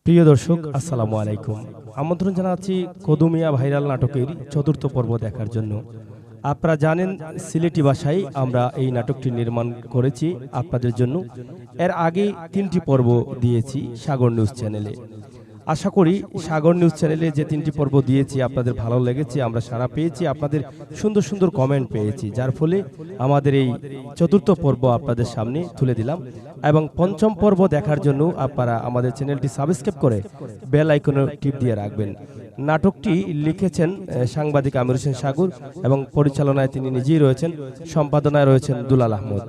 প্রিয় দর্শক আসসালামু আলাইকুম। আমন্ত্রণ জানাচ্ছি কদুমিয়া ভাইরাল নাটকের চতুর্থ পর্ব দেখার জন্য। আপনারা জানেন সিলেটি ভাষায় আমরা এই নাটকটি নির্মাণ করেছি আপনাদের জন্য। এর আগে 3টি পর্ব দিয়েছি সাগর নিউজ চ্যানেলে। আশা করি সাগর নিউজ চ্যানেলে যে 3টি পর্ব দিয়েছি আপনাদের ভালো লেগেছে, আমরা সাড়া পেয়েছি, আপনাদের সুন্দর সুন্দর কমেন্ট পেয়েছি, যার ফলে আমাদের এই চতুর্থ পর্ব আপনাদের সামনে তুলে দিলাম। এবং পঞ্চম পর্ব দেখার জন্য আপনারা আমাদের চ্যানেলটি সাবস্ক্রাইব করে বেল আইকনে টিপ দিয়ে রাখবেন। নাটকটি লিখেছেন সাংবাদিক আমির হোসেন সাগর এবং পরিচালনায় তিনি নিজেই রয়েছেন, সম্পাদনায় রয়েছেন দুলাল আহমদ।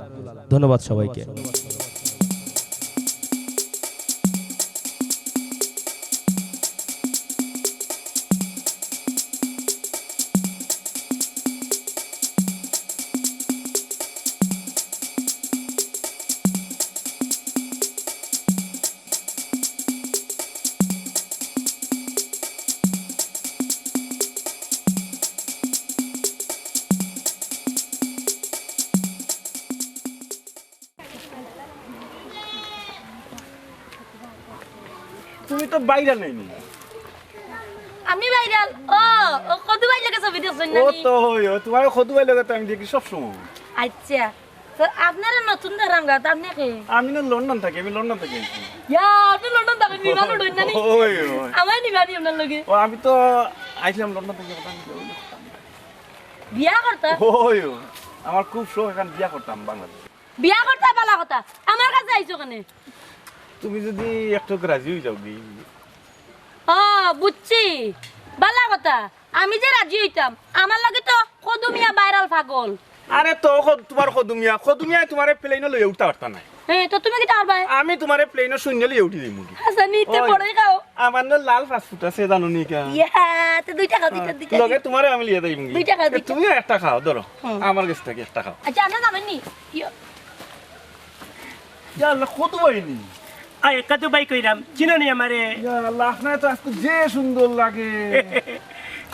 ধন্যবাদ সবাইকে। তুমি তো বাইরে নেই আমি ভাইরাল ও কত ভাইরাল কে ছবি দেখছেন না ও তো হই ও তোমার কত বাইরে লাগে আমি দেখি সব সময়। আচ্ছা তো আপনারা নতুন দারাঙ্গা তা আপনি কে আমি না লন্ডন থাকি, আমি লন্ডন থেকে এসেছি। ইয়া আপনি লন্ডন থাকেন নিবান উড়েন না নি ওই ওই আমার নিবানি আপনার লগে ও আমি তো আইছিলাম লন্ডন থেকে বিয়া করতে ওই ওই আমার খুব শখ এখন বিয়া করতাম বাংলাদেশ। বিয়া করতে ভালো কথা আমার কাছে আইছো কেন তুমি যদি একটু রাজি হয়ে যাও গি ও বুঝছি ভালো কথা আমি যে রাজি হইতাম আমার লগে তো কদুমিয়া ভাইরাল পাগল আরে তো তোমার খদুমিয়া তোমারে প্লেনে লই উঠতে পারতা না। হ্যাঁ তো তুমি কি তার ভাই আমি তোমারে প্লেনে শূন্য লই উঠি দিই মুগি। আচ্ছা নিতে পড়ে গাও আমার না লাল পাসপোর্ট আছে জানো নি কা ইয়া তো 2 টাকা দিতে লগে তোমারে আমি লিয়ে দেই মুগি। 2 টাকা দিতে তুমি একটা খাও ধরো আমার কাছ থেকে একটা খাও। আচ্ছা আমরা যাবেন নি ইয়া আল্লাহ কত বাইনি আয় কত বাই কইরাম চিনোনি আমারে ইয়া আল্লাহ আপনার তো আজকে যে সুন্দর লাগে।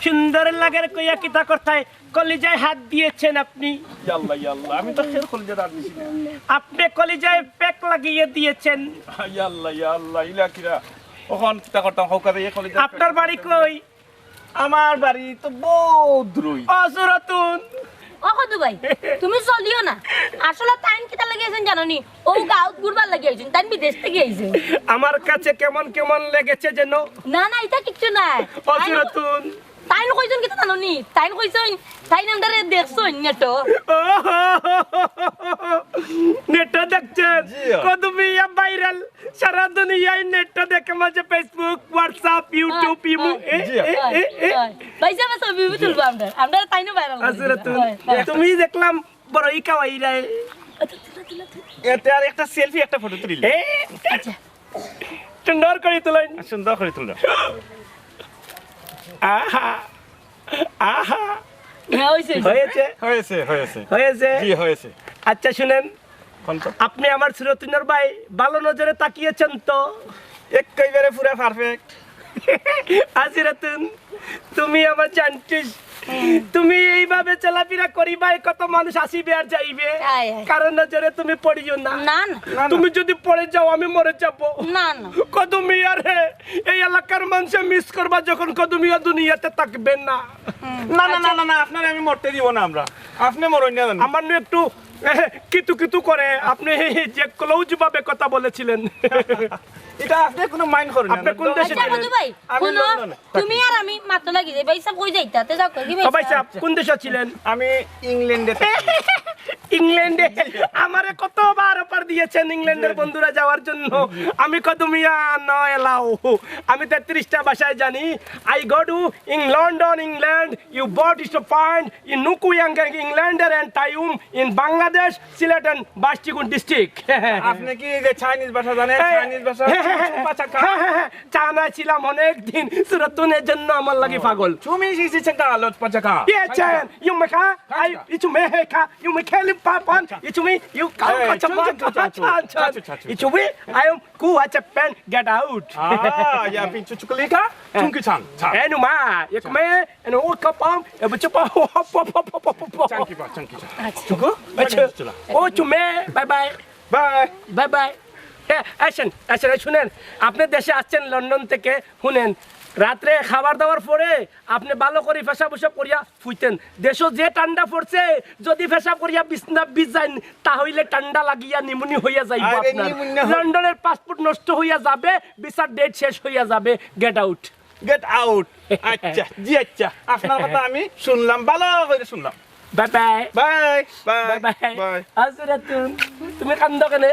সুন্দর লাগার কইয়া কিতা করতায় কলিজায় হাত দিয়েছেন আপনি। ইয়া আল্লাহ আমি তো খের কলিজা দাঁড় দিছি না। আপনি কলিজায় প্যাক লাগিয়ে দিয়েছেন। ইয়া আল্লাহ ইলা কিরা ওখান কিতা করতাম হকারে এই কলিজা। আপনার বাড়ি কই? আমার বাড়ি তো বহুত দূরই। অজরতুন ও কদু ভাই তুমি চলিও না আসলে টাইম কিটা লাগিয়েছেন জানো নি ও গাউত ঘুরবার লাগিয়েছেন টাইম বিদেশ থেকে আইছে আমার কাছে কেমন কেমন লেগেছে যেন। না না এটা কিচ্ছু নাই অজরতুন টাইম কইছেন কিটা জানো নি টাইম কইছেন টাইম আমদারে দেখছন নেটো নেট দেখছেন জি। কদমিয়া ভাইরাল সারা দুনিয়ায় নেট দেখে মাঝে ফেসবুক হোয়াটসঅ্যাপ ইউটিউব ইমো জি। ভাই সাহেব ছবি তুলবো আমরা টাইম ভাইরাল অজরতুন তুমি দেখলাম বড় ইকাওয়াই রে এতে আর একটা সেলফি একটা ফটো তুলিলে। আচ্ছা সুন্দর করে তুলেন। সুন্দর করে তুললো। আহা আহা হ্যাঁ হইছে হয়েছে হয়েছে হয়েছে জি হয়েছে। আচ্ছা শুনেন কোন তো আপনি আমার সুরতুনার ভাই ভালো নজরে তাকিয়েছেন তো? একেবারে পুরা পারফেক্ট। আজিরাতুন তুমি আমার জানতিস তুমি এইভাবে চলাফেরা করিবাই কত মানুষ আসিবে আর যাইবে আয়, আয়। কারণ নজরে তুমি পড়িও না। না না তুমি যদি পড়ে যাও আমি মরে যাব। না না কদমিয়া রে এই এলাকার মানুষ মিস করবা যখন কদমিয়া দুনিয়াতে থাকবেন না। না আপনার আমি মরতে দিব না আমরা। আপনি মরুন না। আমার নু একটু কিতু কিতু করে আপনি যে ক্লোজ ভাবে কথা বলেছিলেন। এটা আপনি কোনো মাইন্ড করেন না। আপনি কোন দেশে আচ্ছা কদু ভাই আমি শুনো লন্ডনে তুমি আর আমি মাত্র লাগি যাই ভাই সাহেব কই যাইতাতে যাও কই ভাই ভাই সাহেব কোন দেশে ছিলেন? আমি ইংল্যান্ডে থাকি। ইংল্যান্ডে আমারে কতবার অফার দিয়েছেন ইংল্যান্ডের বন্ধুরা যাওয়ার জন্য। আমি কদমিয়া নো এলাও। আমি 33টা ভাষায় জানি। I go to London England you but is to find in নুকুয়াং Englander and time in Bangladesh Sylhet and বাস্তিকুন ডিস্ট্রিক্ট। আপনি কি যে চাইনিজ ভাষা জানেন? চাইনিজ ভাষা চানা ছিলাম অনেক দিন সুরতুনের জন্য আমার লাগি পাগল। তুমি শিখেছেন কা লট পাচাকা। Yes, you make her. It's me, you make Kelly Papan. It's me, you come. It's me, I am cool at a pen. Get out. Ya pinchu chukulika. Chunki chan. And ma, you come and all cup on. But you Chunki pa, chunki chan. Chuko? Oh, to me. Bye bye. Bye. Bye bye. হ্যাঁ আসেন আসেন শুনেন, আপনি দেশে আসছেন London থেকে, শুনেন রাত্রে খাবার দাবার পরে আপনি ভালো করে পেশাব পেশাব করিয়া ফুইতেন। দেশও যে ঠান্ডা পড়ছে, যদি পেশাব করিয়া বিছনা ভিজাইন তাহলে ঠান্ডা লাগিয়া নিমুনি হইয়া যাইব আরে আপনার। নিমুনিয়া লন্ডনের পাসপোর্ট নষ্ট হইয়া যাবে, ভিসার ডেট শেষ হইয়া যাবে, গেট আউট। Get out. আচ্ছা জি আচ্ছা, আপনার কথা আমি শুনলাম, ভালো করে শুনলাম। Bye bye bye bye bye bye. Bye. Asratun তুমি কান্দ কেনে?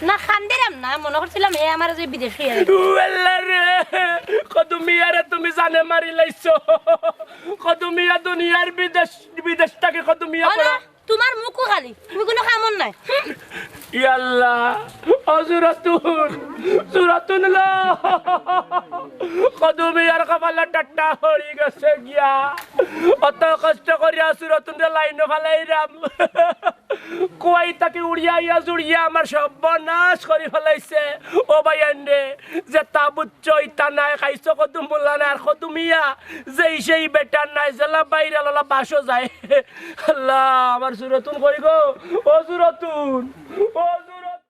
না খান্দিরাম না, মনে করছিলাম হে আমার যে বিদেশি আর কি। আল্লাহ রে, কদুমিয়ারে তুমি জানে মারি লাইছো। কদুমিয়া দুনিয়ার বিদেশটাকে কদুমিয়া ও না, তোমার মুখও খালি, তুমি কোনো কামন নাই। ইয়াল্লাহ হযরতুন সুরাতুন লা কদুমিয়ার কপালে টাট্টা হরি গেছে গিয়া, অত কষ্ট করিয়া সুরাতুন লাইন ফালাইরাম, কই তাকে উড়িয়া ইয়া জুড়িয়া আমার সর্বনাশ করে ফেলাইছে। ও ভাইয়ান্ডে যে তাবুত চইতা নাই খাইছো কদুম বললা না, আর কদুমিয়া যেই সেই বেটার নাই জেলা বাইরে ললা বাসো যায়। আল্লাহ আমার সুরাতুন কই গো, ও সুরাতুন, ও সুরাতুন।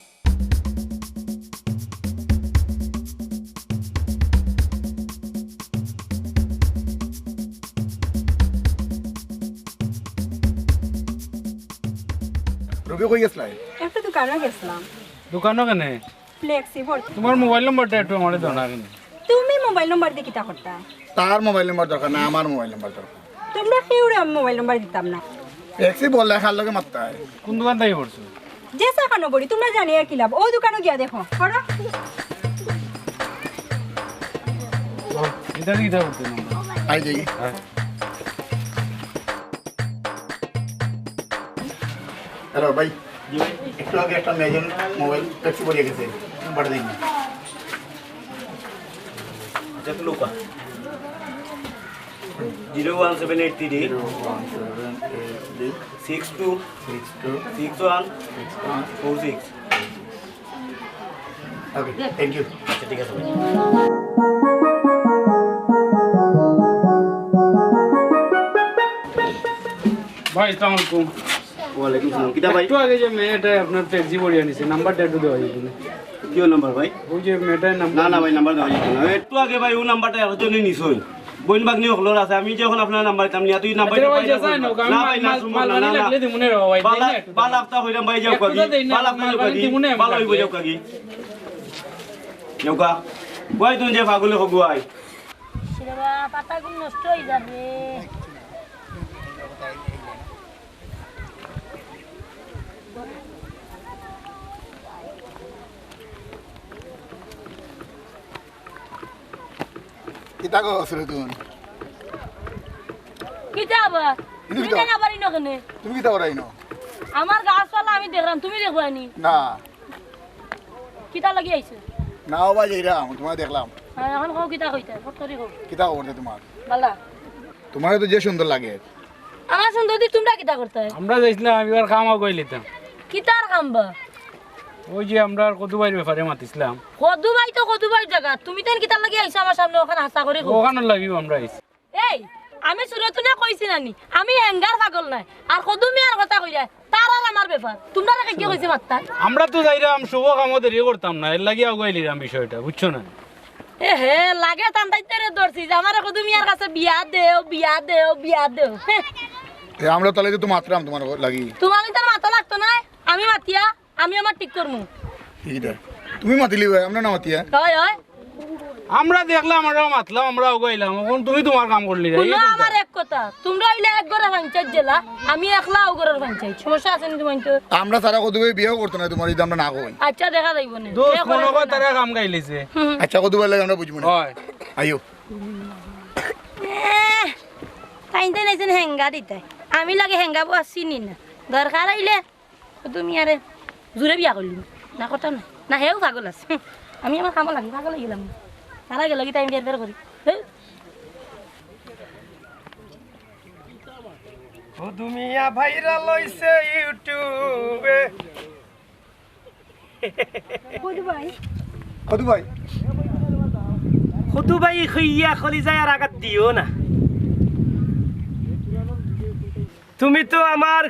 রবি কই গেছলাই? একটা দোকানে গেছিলাম, দোকানও কেনে ফ্লেক্সি ভর্তি। তোমার মোবাইল নম্বরটা একটু আমার জানা কেন? তুমি মোবাইল নম্বর দিয়ে কিতা করতা? তার মোবাইল নাম্বার দরকার না, আমার মোবাইল নাম্বার দরকার। তোমরা কেউরে মোবাইল নম্বর দিতাম না। ট্যাক্সি বললে খার লগে মারতে হয়। কোন দোকান থেকে পড়ছো? যে চাকানো বড়ি তোমরা জানিয়ে কি লাভ, ওই দোকানে গিয়া দেখো করো। এটা কি এটা করতে নম্বর? আই দেখি। হ্যালো ভাই, একটু আগে একটা মেয়েজন মোবাইল ট্যাক্সি বলিয়ে গেছে, নাম্বারটা দেখি। Luka 01783 62 61 46। Okay, thank you. আচ্ছা ঠিক আছে ভাই। ভাই আসসালামু আলাইকুম। ওয়ালাইকুম আসসালাম। কিটা ভাই? একটু আগে যে মেয়েটা আপনার ট্যাক্সি বড়িয়ে নিছে, নাম্বারটা একটু দেওয়া যাবে না? কি নাম্বার ভাই? ওই যে মেয়েটার নাম। না না ভাই, নাম্বার দেওয়া যাবে না। একটু আগে ভাই ও নাম্বারটা এখনো নিছই। বইন বাগনি হলোর আছে, আমি যখন আপনার নাম্বার দিতাম নিয়া তুই নাম্বার আচ্ছা ভাই যাই না, আমি না ভাই না মাল লাগলে দিমুনে রে ভাই। বাল আপতা হইলাম ভাই, যাও কাকি বাল আপতা যাও কাকি বাল হইব যাও কাকি যাও কা কই তুই যে পাগলে হগুয়াই শিরবা পাতাগুলো নষ্ট হয়ে যাবে। কিতা গো সুরতুন? কি যাবা তুমি কিন্তু জানা পারি না কেনে? তুমি কিতা করাই না? আমার গাছপালা আমি দেখলাম, তুমি দেখো নি? না কিতা লাগি আইছে? না ভাই, এইরাম তোমার দেখলাম। এখন কও কিতা কইতা, ফটকরি কও। কিতা করতে তোমার? বালা তোমার তো যে সুন্দর লাগে। আমার সুন্দর দি তোমরা কিতা করতে? আমরা যাইছিলাম এবার খামা কই লিতাম। কিতার কামবা? ওই যে আমরা কত বাইর ব্যাপারে মাতিছিলাম, কদু ভাই জায়গা, তুমি তেন কিতা লাগি আইছো আমার সামনে ওখানে হাসা করে কও। ওখানে লাগিব আমরা আইছি। এই আমি সুরতুনে কইছি নানি, আমি হ্যাঙ্গার পাগল নাই, আর কদু মিয়ার কথা কইরা তার আর আমার ব্যাপার, তোমরা রেখে কি কইছে মাত্তা? আমরা তো যাইরাম শুভ কামও দেরি করতাম না, এর লাগি আগুয়াইলিরাম বিষয়টা, বুঝছো না? এ হে লাগে তান্দাইতে রে দর্শি যে আমার কদু মিয়ার কাছে বিয়া দেও বিয়া দেও বিয়া দেও। এ আমরা তাহলে তো মাত্রাম তোমার লাগি। তোমার তার মাথা লাগতো না, আমি মাতিয়া আমি আমার ঠিক করমু। এইটা তুমি মাতিলি ভাই, আমরা না মাতিয়া। হয় হয় আমরা দেখলাম, আমরা মাতলাম, আমরা আগুয়াইলাম, এখন তুমি তোমার কাম করলি। শুনো আমার এক কথা, তোমরা হইলে এক ঘরের পঞ্চায়েত জেলা, আমি একলা ও ঘরের পঞ্চায়েত, সমস্যা আছে নি তোমার তো? আমরা সারা কত ভাই বিয়েও করতো না, তোমার যদি আমরা না কই। আচ্ছা দেখা যাইব না দোষ মনে কর তারা কাম গাইলিছে। আচ্ছা কত ভাই লাগে আমরা বুঝবো না। হয় আইও তাই তাই নাইছেন হেঙ্গা দিতে, আমি লাগে হেঙ্গা বো চিনি না, দরকার আইলে তুমি আরে জোরে বিয়া করলি না, কথা না না, হেও পাগল আছে, আমি আমার কামো লাগি পাগল গেলাম, তারা গেল কি টাইম বের বের করি। কদুমিয়া ভাইরাল হইছে ইউটিউবে। কদু ভাই কত ভাই? কদু ভাই হইয়া খলি যায় আর আঘাত দিও না। তুমি তো আমার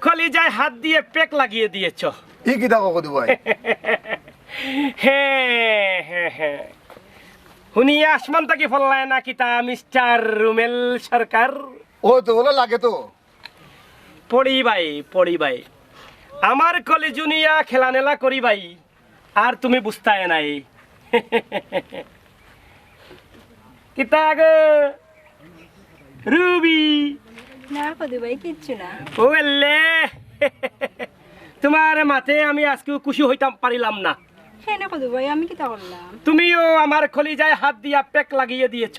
কলিজায় হাত দিয়ে পেক লাগিয়ে দিয়েছ। ই কিতা কত ভাই? হ্যাঁ শুনিয়া আসমান তাকি ফল্লায় না কিতা মিস্টার রুমেল সরকার ও তো হলো লাগে তো পড়ি ভাই আমার কলেজুনিয়া খেলানেলা করি ভাই আর তুমি বুঝতায় নাই কিতা আগে রুবি না কদু ভাই কিচ্ছু না ও এলে তোমার মাতে আমি আজকে খুশি হইতাম পারিলাম না হ্যাঁ না কদু ভাই আমি কিতা করলাম তুমিও আমার কলিজায় হাত দিয়া পেক লাগিয়ে দিয়েছ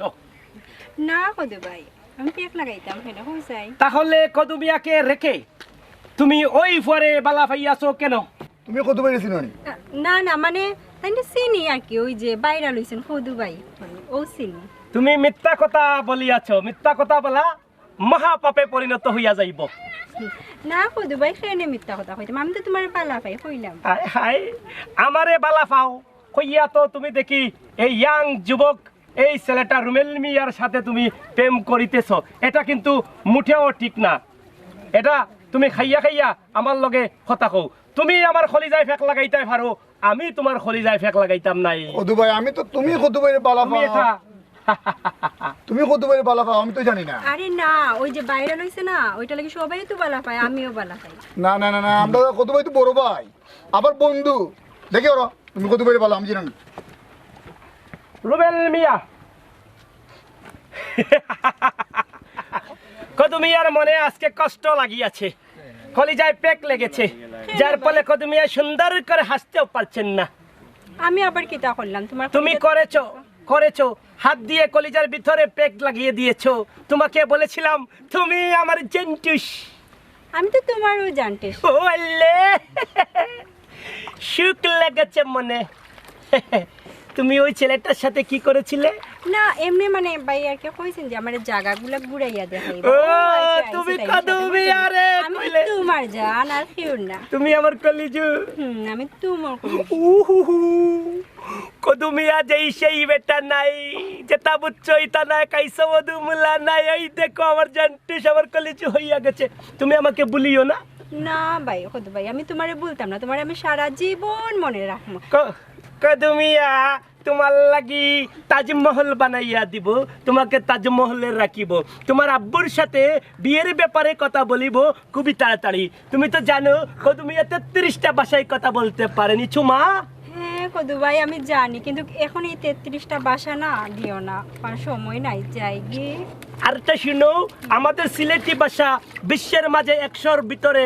না কদু ভাই আমি পেক লাগাইতাম হ্যাঁ হয়ে যায় তাহলে কদুমিয়াকে রেখে তুমি ওই পরে বালা পাইয়াছো কেন তুমি কত বেরিয়েছিল নি না না মানে তাই না চিনি আর কি ওই যে বাইরা লইছেন কদু ভাই ও চিনি তুমি মিথ্যা কথা বলিয়াছ মিথ্যা কথা বলা মহাপাপে পরিণত হইয়া যাইব না কদু ভাই খেয়ে মিথ্যা কথা কইতাম আমি তো তোমার পালা পাই কইলাম হায় হায় আমারে বালা পাও কইয়া তো তুমি দেখি এই ইয়াং যুবক এই ছেলেটা রুমেল মিয়ার সাথে তুমি প্রেম করিতেছ এটা কিন্তু মুঠেও ঠিক না এটা তুমি খাইয়া আমার লগে কথা কও তুমি আমার খলিজায় ফেক লাগাইতে পারো আমি তোমার খলিজায় ফেক লাগাইতাম নাই কত ভাই আমি তো তুমি কত বাইরে বালা তুমি এটা তুমি কত বাইরে বালা পাও আমি তো জানি না আরে না ওই যে বাইরা লইছে না ওইটা লাগি সবাই তো বালা পায় আমিও বালা পাই না না না না আমরা কত ভাই তো বড় ভাই আবার বন্ধু দেখি ওরা তুমি কত বাইরে বালা আমি জানি না রুবেল মিয়া কদুমিয়ার মনে আজকে কষ্ট লাগিয়াছে কলিজায় পেক লেগেছে যার ফলে কদুমিয়া সুন্দর করে হাসতেও পারছেন না আমি আবার কিতা করলাম তোমার তুমি করেছো হাত দিয়ে কলিজার ভিতরে পেক লাগিয়ে দিয়েছো তোমাকে বলেছিলাম তুমি আমার জেন্টুস আমি তো তোমারও জানতে ও আল্লে সুখ লেগেছে মনে তুমি ওই ছেলেটার সাথে কি করেছিলে না এমনি মানে ভাই আর কি কইছেন যে আমার জায়গাগুলো ঘুরাইয়া দেখাই ও তুমি কদুমিয়া রে আমি কইলে তোমার জান আর কেউ না তুমি আমার কলিজু আমি তোমার উহুহু কদুমিয়া যেই সেই বেটা নাই যেটা বুঝছো ইতা নাই কাইসা মধু মুলা নাই এই দেখো আমার জানটিস আমার কলিজু হইয়া গেছে তুমি আমাকে ভুলিও না না ভাই কদু ভাই আমি তোমারে বলতাম না তোমারে আমি সারা জীবন মনে রাখবো কদুমিয়া তোমার লাগি তাজমহল বানাইয়া দিব তোমাকে তাজমহলে রাখিব তোমার আব্বুর সাথে বিয়ের ব্যাপারে কথা বলিব খুবই তাড়াতাড়ি তুমি তো জানো কদুমিয়া 33টা ভাষায় কথা বলতে পারেনি চুমা হ্যাঁ কদু ভাই আমি জানি কিন্তু এখন এই 33টা বাসা না দিও না কারণ সময় নাই যাই গিয়ে আরটা শুনো আমাদের সিলেটি ভাষা বিশ্বের মাঝে 100-র ভিতরে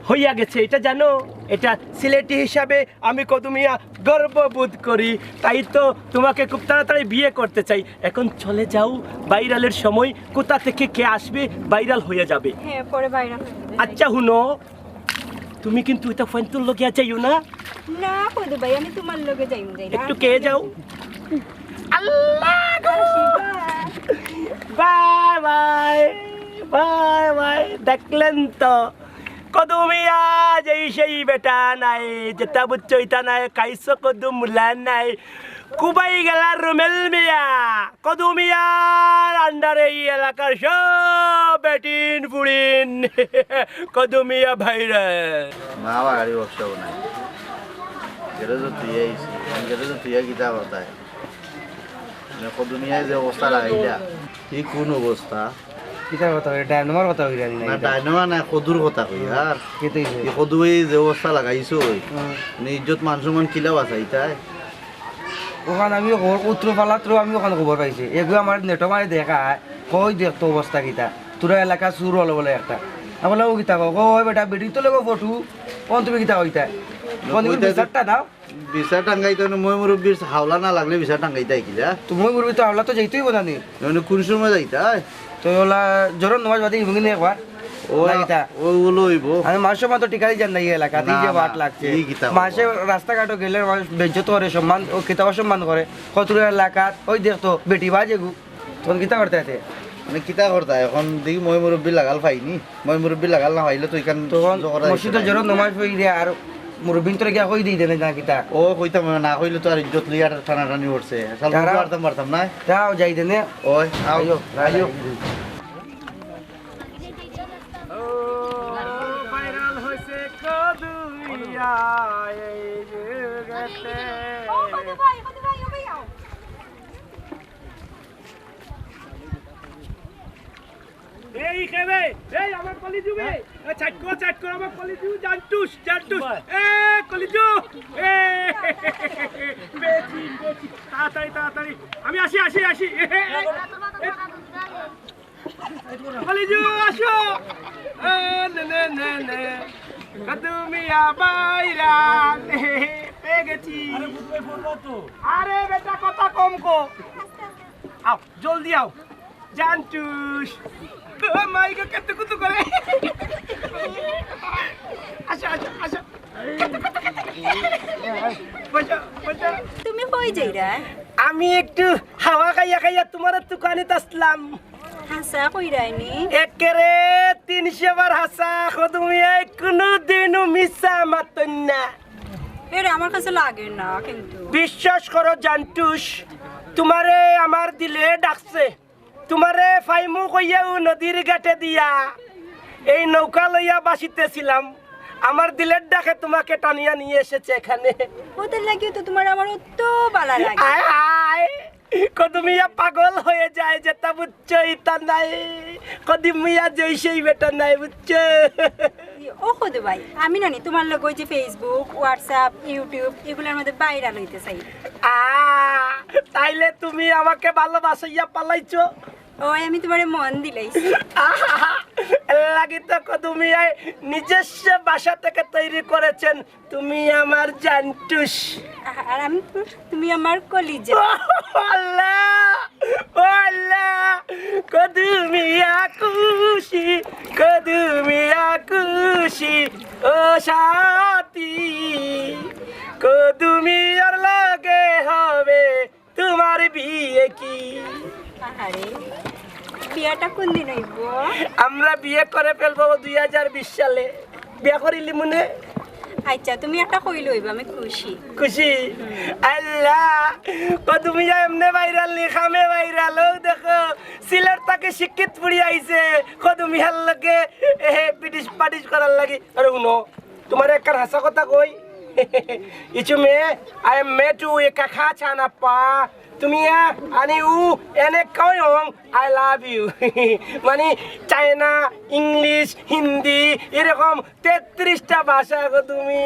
হইয়া গেছে এটা জানো এটা সিলেটি হিসাবে আমি কদুমিয়া গর্ববোধ করি তাই তো তোমাকে খুব তাড়াতাড়ি বিয়ে করতে চাই এখন চলে যাও ভাইরালের সময় কোথা থেকে কে আসবে ভাইরাল হয়ে যাবে হ্যাঁ পরে বাইরে আচ্ছা শুনো তুমি কিন্তু এটা ফাইন্তুল লোকে যাইও না না কদু ভাই আমি তোমার লগে যাই একটু কে যাও আল্লাহ বাই বাই বাই বাই দেখলেন তো কদুমিয়া যেই সেই বেটা নাই যেটা বুঝছো ইটা নাই কাইসো কদুম মুলা নাই কুবাই গেলা রুমেল মিয়া কদুমিয়ার আন্ডারে এই এলাকার সব বেটিন ফুড়িন কদুমিয়া ভাইরাল মা বাড়ি ব্যবসা নাই গেলে তো তুই আইসি গেলে তো তুই কিতা কথায় কদুমিয়ায় যে অবস্থা লাগাইলা এই কোন অবস্থা কিতার কথা কই ডায়নোমার কথা কই জানি না ডায়নোমা না কদুর কথা কই আর কেতেই এই কদুই যে অবস্থা লাগাইছো মানে ইজ্জত মান সম্মান কিলা বাঁচাইতাই ওখানে আমি উত্তর পালাত্র আমি ওখানে খবর পাইছি এগুলো আমার নেটো মারে দেখা কই দেখতো অবস্থা কিতা তোরা এলাকা চুর হলো বলে একটা আমি বললাম ও কিতা কই বেটা বেটি তো লেগো ফটো কোন তুমি কিতা কইতা কোন তুমি বিচারটা দাও বিচার টাঙ্গাইতে মই মুরব্বীর হাওলা না লাগলে বিচার টাঙ্গাইতাই কিলা তুমি মুরবি তো হাওলা তো যাইতেই বোঝা নি মানে কোন সময় যাইতাই তো ওলা জোর নমাজ বাদে ইভুঙ্গি নে একবার ওগুলো হইব আমি মাসে মাত্র টিকাই জান নাই এলাকা দিয়ে যে বাট লাগছে মাসে রাস্তাঘাটও গেলে বেজ্জত করে সম্মান ও কিতাব সম্মান করে কতর এলাকা ওই দেখতো বেটি বাজে গু তখন কিতা করতে আছে মানে কিতা করতা এখন দেখি মই মুরব্বী লাগাল পাইনি মই মুরব্বী লাগাল না পাইলে তো এখান তখন মসজিদে জোর নমাজ পড়ি দিয়ে আর মুরব্বিন তোরে গিয়া কই দিই দেনে না কিতা ও কইতাম না কইলে তো আর ইজ্জত লইয়া টানা টানি উঠছে পারতাম পারতাম না যাও যাই দেনে ওই আইও আইও ভাইরাল হয়েছে কদুমিয়া ও কদু ভাই ও ভাই আও এই খেবে এই আমার কলিজু বে চাটকো আমার কলিজু জান্টুস এ কলিজু এ বেচি তাড়াতাড়ি আমি আসি কলিজু আসো নে কদুমিয়া বাইরা পেয়ে গেছি আরে বেটা কথা কম কো আও জলদি আও জান্টুস মাইকে কেতে কুতু করে আচ্ছা বসো তুমি কই যাইরা আমি একটু হাওয়া খাইয়া তোমার দোকানে আসলাম হাসা কইরাইনি একেরে 300 বার হাসা তুমি কোনো দিনও মিছা মাতন না এরে আমার কাছে লাগে না কিন্তু বিশ্বাস করো জান্টুস তোমারে আমার দিলে ডাকছে তোমারে ফাইমু কইয়াও নদীর ঘাটে দিয়া এই নৌকা লইয়া বাসিতেছিলাম আমার দিলের ডাকে তোমাকে টানিয়া নিয়ে এসেছে এখানে ওদের লাগিও তো তোমার আমার অত ভালো লাগে আয় কদমিয়া পাগল হয়ে যায় যেটা বুঝছো ইতা নাই কদমিয়া যেই বেটা নাই বুঝছো ও কদু ভাই আমি নানি তোমার লগে ওই যে ফেসবুক হোয়াটসঅ্যাপ ইউটিউব এগুলোর মধ্যে ভাইরাল হইতে চাই তাইলে তুমি আমাকে ভালোবাসাইয়া পালাইছো ওই আমি তোমারে মন দিলাইছি লাগি তো কদমিয়া নিজস্ব ভাষা থেকে তৈরি করেছেন তুমি আমার জান্টুস আর আমি তুমি আমার কলিজা আল্লাহ কদমিয়া খুশি ও সাথী কদমিয়ার লাগে হবে তোমার বিয়ে কি আরে বিয়াটা কোন দিন হইব আমরা বিয়ে করে ফেলবো 2020 সালে বিয়ে করিলি মনে আচ্ছা তুমি একটা কইল হইব আমি খুশি আল্লাহ তুমি এমনি ভাইরাল লিখামে ভাইরাল দেখো সিলেট তাকে শিক্ষিত পুড়ি আইছে তুমি হাল লাগে পিটিস পাটিস করার লাগে আরে শুনো তোমার একটা হাসা কথা কই ইচু মে আই এম মে টু একা খা ছানা পা তুমি আনি উ এনে কয়ং আই লাভ ইউ মানে চায়না ইংলিশ হিন্দি এরকম 33টা ভাষা তুমি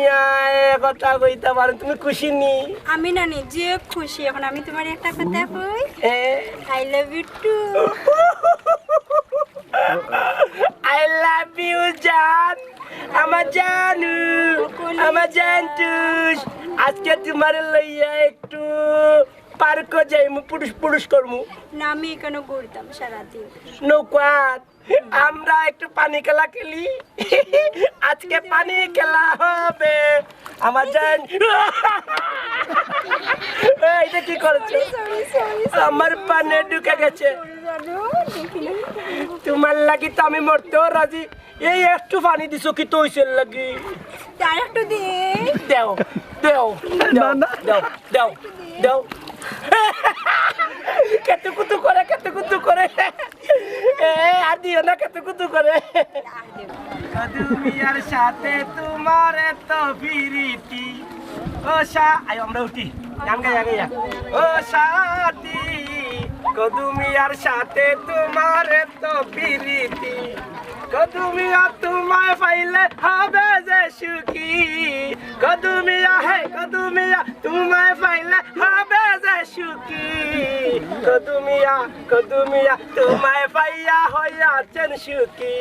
কথা কইতে পারো তুমি খুশি নি আমি না নিজে খুশি এখন আমি তোমার একটা কথা কই I love you too I love you জান আমার জানু আমার জান্টুস আজকে তোমার লইয়া একটু পার্ক যাই পুরুষ করমু না আমি এখানে ঘুরতাম সারাদিন নৌকাত আমরা একটু পানি খেলা খেলি আজকে পানি খেলা হবে আমার জান এইটা কি করছো আমার পানে ঢুকে গেছে তোমার লাগি তো আমি মরতেও রাজি এই একটু পানি দিছো কি তো হইছে লাগি তার একটু দে দেও কেতে কুতু করে আর দিও না কেতে কুতু করে দুনিয়ার সাথে তোমার এত প্রীতি ও আই আমরা উঠি গান গাইয়া ও সাথী কদুমিয়ার সাথে তোমার এত প্রীতি কদুমিয়া তোমায় পাইলে হবে যে সুখী কদুমিয়া তোমায় পাইলে হবে যে সুখী কদুমিয়া তোমায় পাইয়া হইয়াছেন সুখী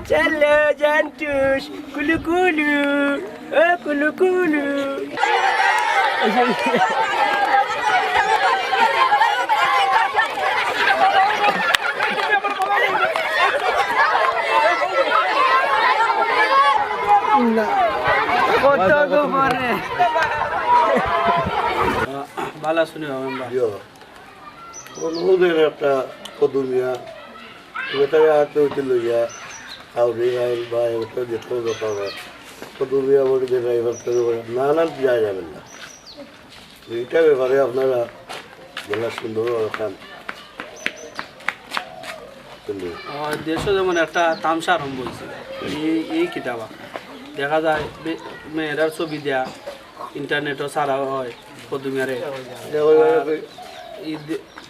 চলো জান্টুস কুলু ও কুলু ভালো শুনে ওদের একটা কদুমিয়া বেটারে হাতে উঠে লইয়া হাউরি আইল বা একটা দেখো ব্যাপার কদুমিয়া বলে যে ড্রাইভার নানান যাওয়া যাবেন না এইটা ব্যাপারে আপনারা জেলা সুন্দর রাখান দেশে যেমন একটা তামসা আরম্ভ হয়েছে এই কিতাবা দেখা যায় মেয়েরার ছবি দেয়া ইন্টারনেটও ছাড়া হয় কদুমিয়ারে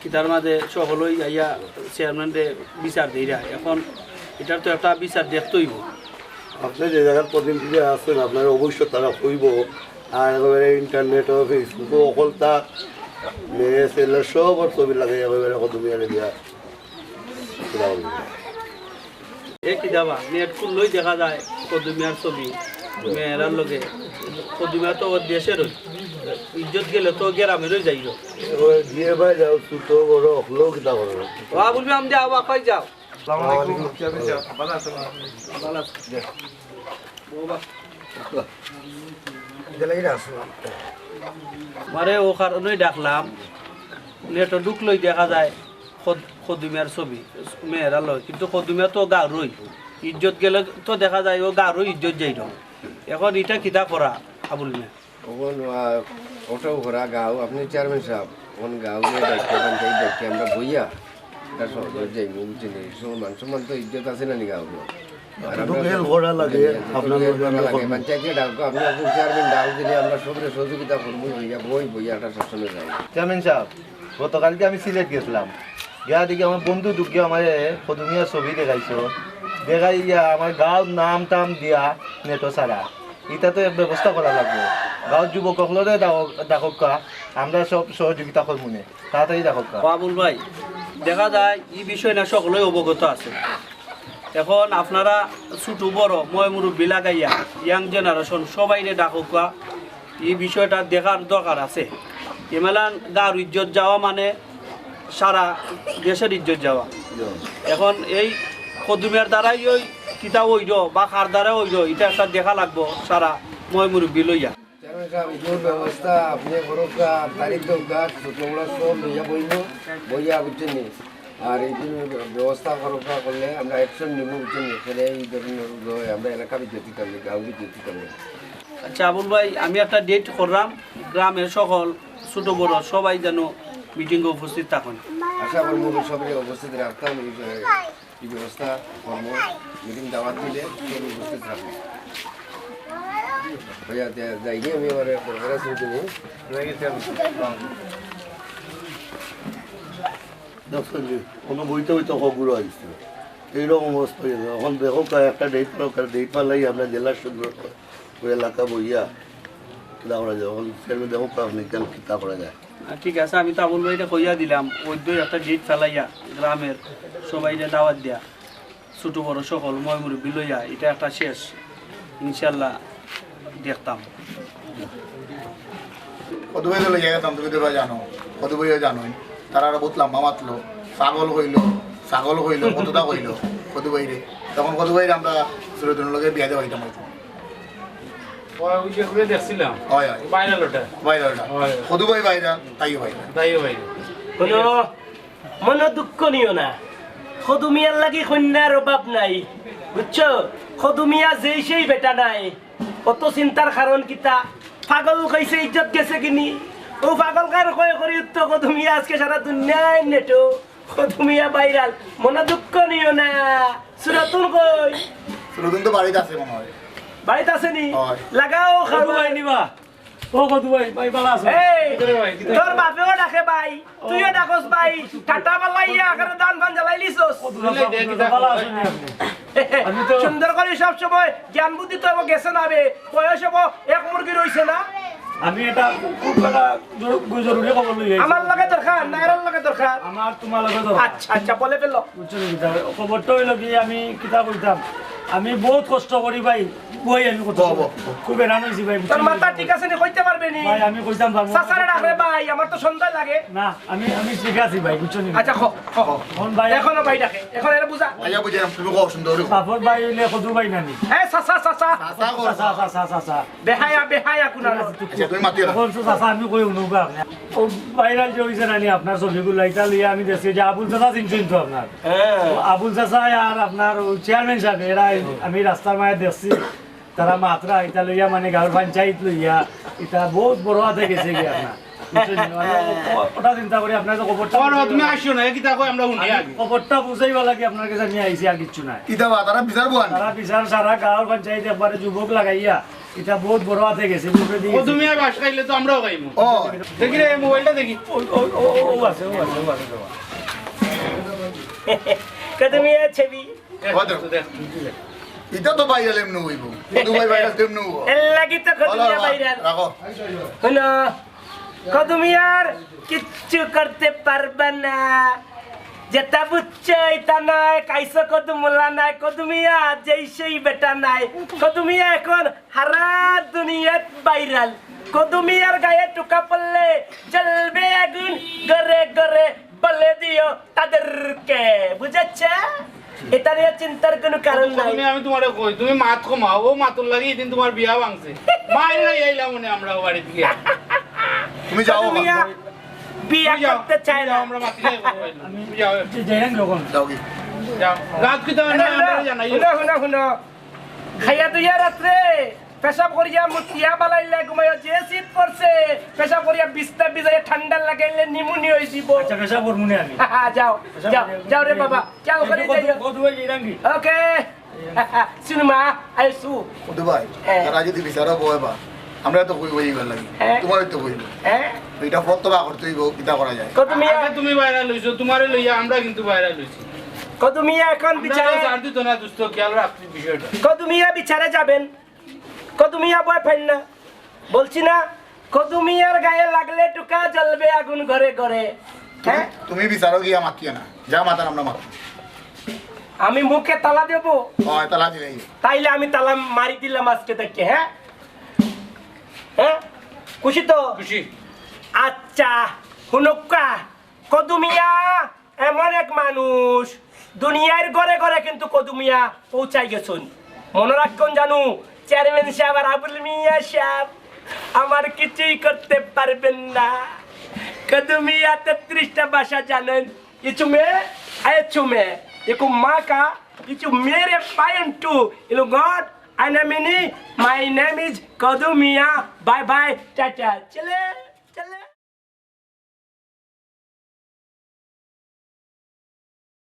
কিতার মাঝে সকলই আইয়া চেয়ারম্যানরে বিচার দিরা এখন এটার তো একটা বিচার দেখতেই আপনি যে জায়গার প্রতিনিধি আছেন আপনার অবশ্যই তারা কইব আর একেবারে ইন্টারনেট ও ফেসবুকও অকল তা মেয়ে ছেলে সব ছবি লাগে একেবারে কদমিয়ারে দিয়া কি যাবা নেট খুললেই দেখা যায় কদুমিয়ার ছবি মেয়েরার লগে কদুমিয়া তো দেশের ইজ্জত গেলে তো গ্রামেরই যাইল দিয়ে ভাই যাও ছোট বড় হলেও কিতা করো বলবি আমি যাও বাপাই যাও মারে ও কারণেই ডাকলাম নেটও ঢুকলেই দেখা যায় কদুমিয়ার ছবি মেয়েরা লয় কিন্তু কদুমিয়া তো গারুই ইজ্জত গেলে তো দেখা যায় ও গারুই ইজ্জত যাই এখন এটা কিতা করা আবুল মিয়া ওখান ওটাও ঘোরা গাও আপনি চেয়ারম্যান সাহেব ওখান গাও যে দায়িত্ব পঞ্চায়েত দায়িত্ব আমরা বইয়া এটা সব যাই বুঝছি নি মান সম্মান তো ইজ্জত আছে না নি গাও পঞ্চায়েতে ডাকবো আপনি চেয়ারম্যান ডাক দিলে আমরা সবরে সহযোগিতা করবো বইয়া বইয়া একটা শাসনে যাই চেয়ারম্যান সাহেব গতকালকে আমি সিলেট গেছিলাম গিয়া দেখি আমার বন্ধু দুঃখে আমার কদমিয়া ছবি দেখাইছো দেখাই আমার গাঁর নাম টাম দিয়া নেটো ছাড়া এটা তো ব্যবস্থা করা লাগবে গাঁৱৰ যুৱকসকলৰে ডাককা আমরা সব সহযোগিতা করবো নে তাড়াতাড়ি ডাককা বাবুল ভাই দেখা যায় এই বিষয় না সকলেই অবগত আছে এখন আপনারা ছোট বড় মই মুরব্বী লাগাইয়া ইয়াং জেনারেশন সবাই ডাকুকা এই বিষয়টা দেখার দরকার আছে এমেলান গাঁর ইজ্জত যাওয়া মানে সারা দেশের ইজ্জত যাওয়া এখন এই কদুমিয়ার দ্বারাই ওই কিতা ওইড বা কার দ্বারা ওইড এটা একটা দেখা লাগবো সারা মই মুরব্বী লইয়া ব্যবস্থা আপনি করোকা তারিখ দোকা ছোট বড় সব লইয়া বইয়া বুঝছেন নি আর এই ব্যবস্থা করোকা করলে আমরা অ্যাকশন নিব বুঝছেন নি সেটা এই ধরনের আমরা এলাকা বিদ্যুৎ দিতাম গাঁও বিদ্যুৎ দিতাম। আচ্ছা আবুল ভাই আমি একটা ডেট করলাম গ্রামের সকল ছোট বড় সবাই যেন মিটিংয়ে উপস্থিত থাকুন। আশা করবো সবাই উপস্থিত রাখতাম এই ব্যবস্থা কর্ম মিটিং দাওয়াত দিলে সবাই উপস্থিত থাকবো। ভাইয়া যাই আমি আমার দরকার শুনতে নিই কোনো বইতে হইতে খবর আসছিল এইরকম অবস্থা হয়েছে এখন দেখো একটা ডেট পালাই আমরা জেলার সুন্দর এলাকা বইয়া কিতা করা যায় এখন সেরকম দেখো আপনি কেন কিতা করা যায়। ঠিক আছে আমি তো আবুল ভাইটা কইয়া দিলাম ওই একটা ডেট ফেলাইয়া গ্রামের সবাই দাওয়াত দিয়া ছোট বড় সকল মই মুরব্বী লইয়া এটা একটা শেষ ইনশাল্লাহ দেখতাম। কত বই গেলে জায়গা তুমি তো জানো কত বইও জানোই তারা বহুত লম্বা মাতলো ছাগল হইল কতটা হইল কত বইরে তখন কত বইরে আমরা সুরতনের লগে বিয়া দেওয়া হইতাম দেখছিলাম কত বই বাইরা তাইও মন দুঃখ নিও না কদুমিয়ার লাগি কন্যার অভাব নাই বুঝছো কদুমিয়া যেই সেই বেটা নাই কত চিন্তার কারণ কিতা পাগল কইছে ইজ্জত গেছে কিনি ও পাগল কার কয় করি উত্তর কদুমিয়া আজকে সারা দুনিয়ায় নেটো কদুমিয়া বাইরাল মন দুঃখ নিও না সুরতুন কই সুরতুন তো বাড়িতে আছে মনে হয় বাড়িতে আছে নি লাগাও খাও ভাই নিবা ও কত ভাই ভাই ভালো আছে এই তোর বাপেও ডাকে ভাই তুইও ডাকস ভাই টাটা বালাইয়া করে দান ফান জ্বালাইলিছস ভালো আছে আমি তো সুন্দর করে সব সময় জ্ঞান বুদ্ধি তো গেছে না বে বয়স হবো এক মুরগি রইছে না আমি এটা খুব জরুরি খবর লই আমার লাগে দরকার নাইরার লাগে দরকার আমার তোমার লাগে দরকার আচ্ছা আচ্ছা বলে ফেলো খবরটা হইলো কি আমি কিতা কইতাম আমি বহুত কষ্ট করি ভাই বই আমি কত খুব এরান হইছি ভাই তোর মাথা ঠিক আছে নি কইতে পারবে নি ভাই আমি কইতাম পারবো সাসারে ডাকরে ভাই আমার তো সন্দেহ লাগে না আমি ঠিক আছি ভাই বুঝছো নি আচ্ছা কোন ভাই এখনো ভাই ডাকে এখন এর বুঝা আইয়া বুঝাম তুমি কও সুন্দর বাপর ভাই হইলে কত ভাই নানি এই সাসা বেহায়া কুনা আচ্ছা তুমি মাতি রাখো কোন সাসা আমি কই উনুবা ও ভাইরাল যে হইছে নানি আপনার ছবিগুলো লাইতা লিয়া আমি দেখছি যে আবুল চাচা চিনছেন তো আপনার আবুল চাচা আর আপনার চেয়ারম্যান সাহেব এরা আমি রাস্তার মাঝে দেখছি তারা মাত্রা এটা লইয়া মানে গাঁর পঞ্চায়েত লইয়া এটা বহুত বড় হাতে গেছে কি আপনার ওটা চিন্তা করি আপনার তো খবরটা তুমি আসো না কিতা কই আমরা শুনি খবরটা বুঝাইবা লাগে আপনার কাছে আমি আইছি আর কিচ্ছু নাই কিতা তারা বিচার সারা গাঁর পঞ্চায়েত একবারে যুবক লাগাইয়া এটা বহুত বড় হাতে গেছে মুখে দিয়ে তুমি আর বাস খাইলে তো আমরাও খাইমু ও দেখি রে মোবাইলটা দেখি ও আছে কদমিয়া ছবি এটা তো ভাইরাল এমনি হইব দুবাই ভাইরাল তেমনি হইব লাগি তো কদমিয়া ভাইরাল রাখো হলো কদমিয়ার কিচ্ছু করতে পারবে না যেটা বুঝছে এটা নাই কাইসো কদমুল্লা নাই কদমিয়া যেই বেটা নাই কদমিয়া এখন হারা দুনিয়াত ভাইরাল কদমিয়ার গায়ে টুকা পড়লে জ্বলবে আগুন গরে গরে বলে দিও তাদেরকে বুঝাচ্ছে এটা নিয়ে চিন্তার কোনো কারণ নাই আমি তোমারে কই তুমি মাত কমাও ও মাতুল লাগি এদিন তোমার বিয়া ভাঙছে মাইরা আইলাম মনে আমরা বাড়ি থেকে তুমি যাও কদমিয়া বিয়া করতে চায় না আমরা মাতি যাও যাও কি যাও রাত কি তো আমরা জানাই শুনো খাইয়া দুইয়া রাত্রে পেশাব করিয়া মুতিয়া বালাইলে ঘুমাইয়া যে শীত পড়ছে পেশাব করিয়া বিস্তা বিজাইয়া ঠান্ডা লাগাইলে নিমুনি হয়ে যাব আচ্ছা পেশা করব না আমি যাও যাও যাও রে বাবা চাও করে যাইও কদুবাই যাইরাঙ্গি ওকে সিনেমা আইসু দুবাই তারা যদি বিচারও বয়বা আমরা তো কই হই গেল লাগি তোমার তো কইব হ্যাঁ এটা ফতবা করতে হইব কিটা করা যায় কদমিয়া তুমি ভাইরাল হইছো তোমারে লইয়া আমরা কিন্তু ভাইরাল হইছি কদমিয়া এখন বিচারে বিচারে দিত না দুষ্ট খেয়াল রাখছি বিষয়টা কদমিয়া বিচারে যাবেন কদমিয়া বয় ফাইন না বলছি না কদমিয়ার গায়ে লাগলে টুকা জ্বলবে আগুন ঘরে ঘরে হ্যাঁ তুমি বিচারও গিয়া মাতিয়ে না যা মাতার আমরা মাত আমি মুখে তালা দেব হয় তালা দিলেই তাইলে আমি তালা মারি দিলাম আজকে থেকে হ্যাঁ হ্যাঁ খুশি তো খুশি আচ্ছা হুনক্কা কদুমিয়া এমন এক মানুষ দুনিয়ার ঘরে ঘরে কিন্তু কদুমিয়া পৌঁছাই গেছেন মনে রাখুন জানু চেয়ারম্যান সাহেব আর আবুল মিয়া সাহেব আমার কিছুই করতে পারবেন না কদুমিয়া 33টা ভাষা জানেন কিছু মেয়ে আয়ছু মেয়ে একু মা কা কিছু মেরে পায়ন টু ইলো গড আইনামিনি my name is Kodumia bye bye টাটা চলে